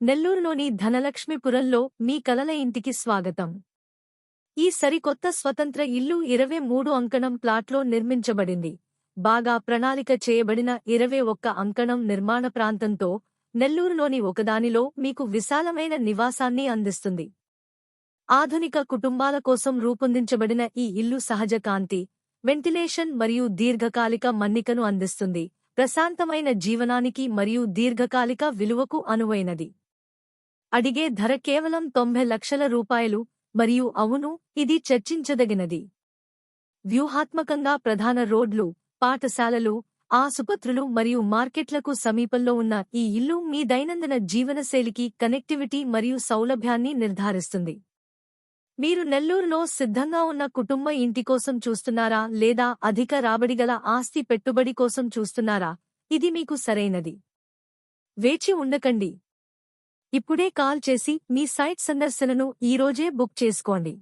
నెల్లూరులోని ధనలక్ష్మీపురంలో మీ కలల ఇంటికి స్వాగతం. ఈ సరికొత్త స్వతంత్ర ఇల్లు 23 అంకణం ప్లాట్లో నిర్మించబడింది. బాగా ప్రణాళిక చేయబడిన 21 అంకణం నిర్మాణ ప్రాంతంతో నెల్లూరులోని ఒకదానిలో మీకు విశాలమైన నివాసాన్ని అందిస్తుంది. ఆధునిక కుటుంబాల కోసం రూపొందించబడిన ఈ ఇల్లు సహజ కాంతి, వెంటిలేషన్ మరియు దీర్ఘకాలిక మన్నికను అందిస్తుంది. ప్రశాంతమైన జీవనానికి మరియు దీర్ఘకాలిక విలువకు అనువైనది. అడిగే ధర కేవలం 90 లక్షల రూపాయలు మరియు అవును, ఇది చర్చించదగినది. వ్యూహాత్మకంగా ప్రధాన రోడ్లు, పాఠశాలలు, ఆసుపత్రులు మరియు మార్కెట్లకు సమీపంలో ఉన్న ఈ ఇల్లు మీ దైనందిన జీవనశైలికి కనెక్టివిటీ మరియు సౌలభ్యాన్ని నిర్ధారిస్తుంది. మీరు నెల్లూరులో సిద్ధంగా ఉన్న కుటుంబ ఇంటి కోసం చూస్తున్నారా లేదా అధిక రాబడిగల ఆస్తి పెట్టుబడి కోసం చూస్తున్నారా? ఇది మీకు సరైనది. వేచి ఉండకండి. ఇప్పుడే కాల్ చేసి మీ సైట్ సందర్శనను ఈరోజే బుక్ చేసుకోండి.